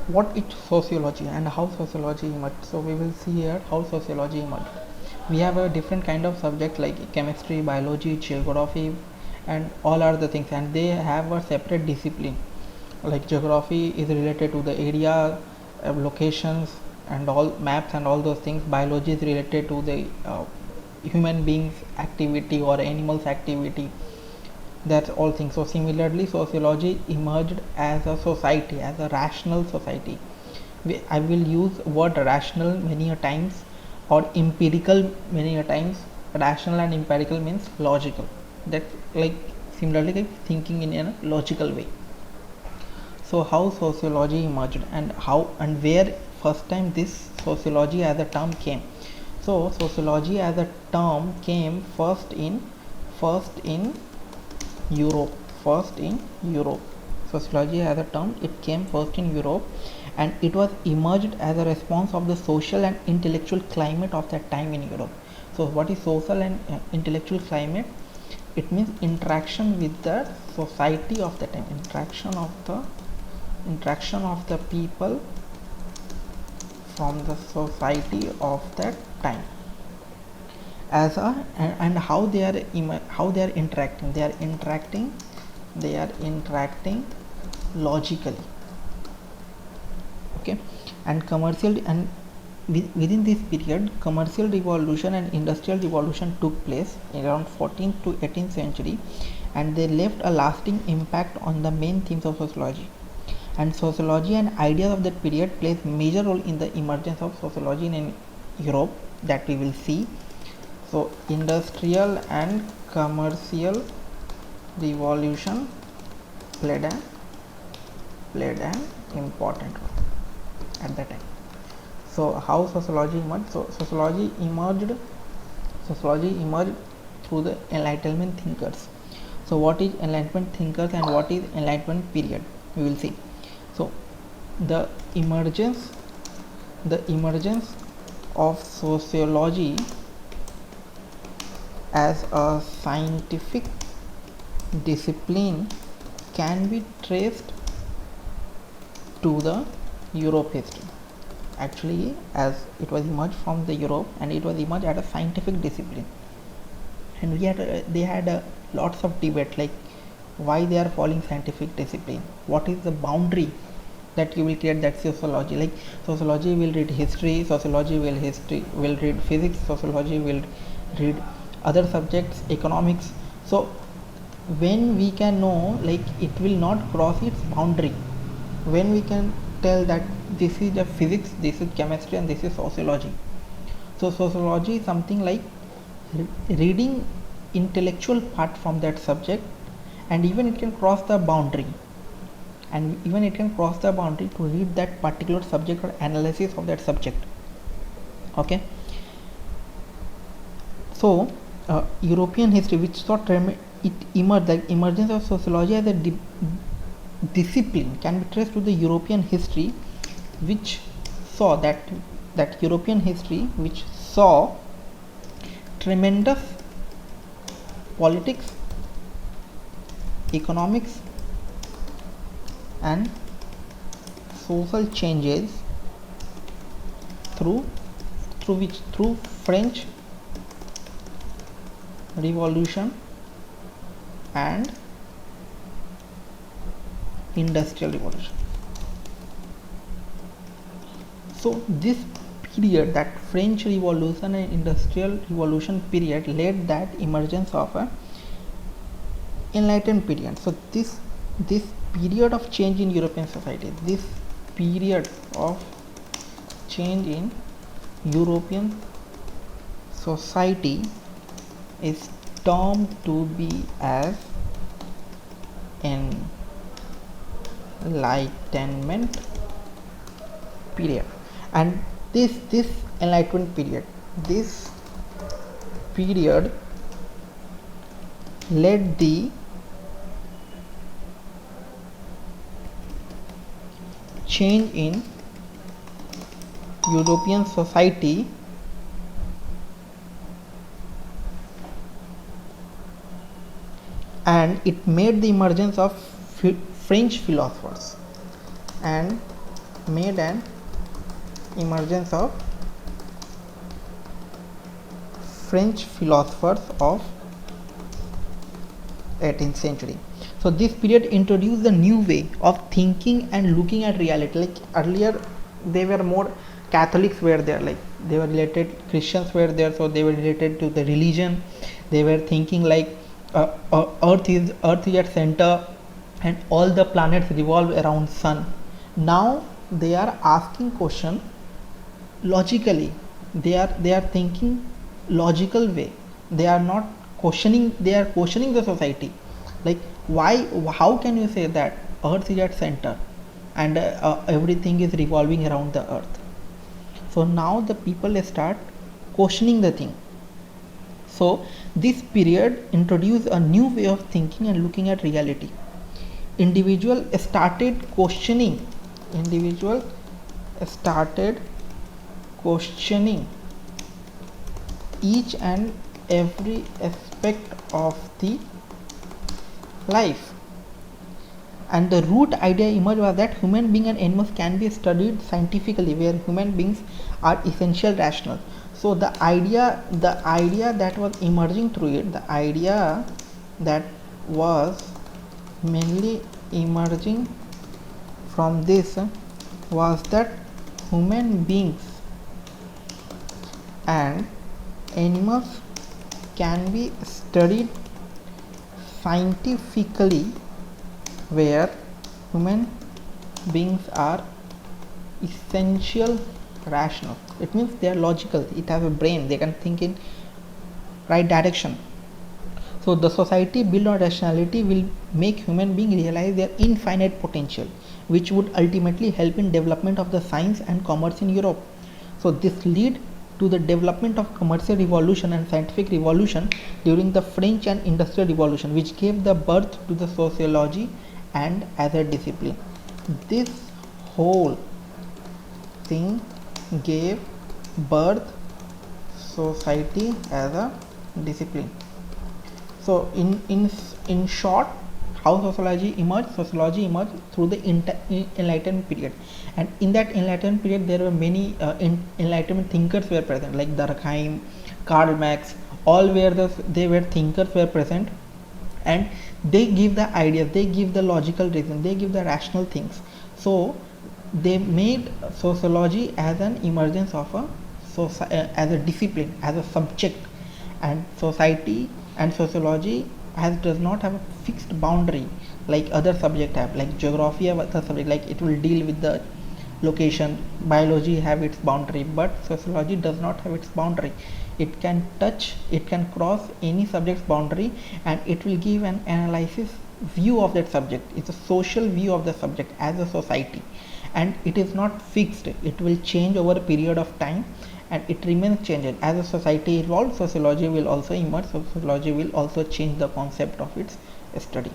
what is sociology and how sociology emerged. So we will see here how sociology emerged. We have a different kind of subject like chemistry, biology, geography, and all are the things, and they have a separate discipline. Like geography is related to the area, locations, and all maps and all those things. Biology is related to the human beings activity or animals activity. That's all things. So similarly, sociology emerged as a society, as a rational society. I will use word rational many a times, or empirical many a times. Rational and empirical means logical. That's like similarly like thinking in a logical way. So how sociology emerged, and how and where first time this sociology as a term came. So sociology as a term came first in Europe. First in Europe. Sociology as a term, it came first in Europe, and it was emerged as a response of the social and intellectual climate of that time in Europe. So what is social and intellectual climate? It means interaction with the society of the time, interaction of the people from the society of that time, as a and how they are interacting. They are interacting logically. Okay. And commercial, and within this period, commercial revolution and industrial revolution took place around 14th to 18th century, and they left a lasting impact on the main themes of sociology. And sociology and ideas of that period plays major role in the emergence of sociology in Europe, that we will see. So industrial and commercial revolution played an important role at that time. So how sociology emerged? So sociology emerged through the Enlightenment thinkers. So what is Enlightenment thinkers and what is Enlightenment period? We will see. So the emergence of sociology as a scientific discipline can be traced to the Europe history. Actually, as it was emerged from the Europe, and it was emerged as a scientific discipline, and they had lots of debate, like why they are following scientific discipline, what is the boundary that you will create. That sociology, like sociology will read history, sociology will read physics, sociology will read other subjects, economics. So when we can know, like it will not cross its boundary, when we can tell that this is the physics, this is chemistry, and this is sociology. So sociology is something like reading intellectual part from that subject, and even it can cross the boundary, to read that particular subject or analysis of that subject. Okay. So European history, which it emerged, like emergence of sociology as a discipline can be traced to the European history, which saw European history which saw tremendous politics, economics, and social changes through French Revolution and Industrial Revolution. So this period, that French Revolution and Industrial Revolution period, led that emergence of a enlightened period. So this period of change in European society, this period of change in European society is termed to be as enlightenment period. And this enlightenment period, this period led the change in European society and it made the emergence of French philosophers and made an emergence of French philosophers of 18th century. So this period introduced a new way of thinking and looking at reality. Like earlier they were more Catholics were there, like they were related, Christians were there, so they were related to the religion. They were thinking like earth is at center and all the planets revolve around sun. Now they are asking question logically. They are thinking logical way. They are not questioning, they are questioning the society. Like why, how can you say that earth is at center and everything is revolving around the earth? So now the people start questioning the thing. So this period introduced a new way of thinking and looking at reality. Individual started questioning each and every aspect of the life, and the root idea emerged was that human beings and animals can be studied scientifically, where human beings are essential rational. So the idea that was emerging through it, the idea that was mainly emerging from this was that human beings and animals can be studied scientifically, where human beings are essential rational. It means they are logical, it has a brain, they can think in right direction. So the society built on rationality will make human beings realize their infinite potential, which would ultimately help in development of the science and commerce in Europe. So this lead to the development of commercial revolution and scientific revolution during the French and Industrial Revolution, which gave the birth to the sociology and as a discipline. This whole thing gave birth society as a discipline. So in short, how sociology emerged through the Enlightenment period, and in that Enlightenment period there were many Enlightenment thinkers were present, like Durkheim, Karl Marx, all they were thinkers were present, and they give the ideas, they give the logical reason, they give the rational things. So they made sociology as an emergence of as a discipline, as a subject, and society and sociology does not have a fixed boundary like other subject have, like geography have other subject, like it will deal with the location. Biology have its boundary, but sociology does not have its boundary. It can touch, it can cross any subject's boundary, and it will give an analysis view of that subject. It's a social view of the subject as a society, and it is not fixed, it will change over a period of time, and it remains changing. As a society evolves, sociology will also emerge, sociology will also change the concept of its study.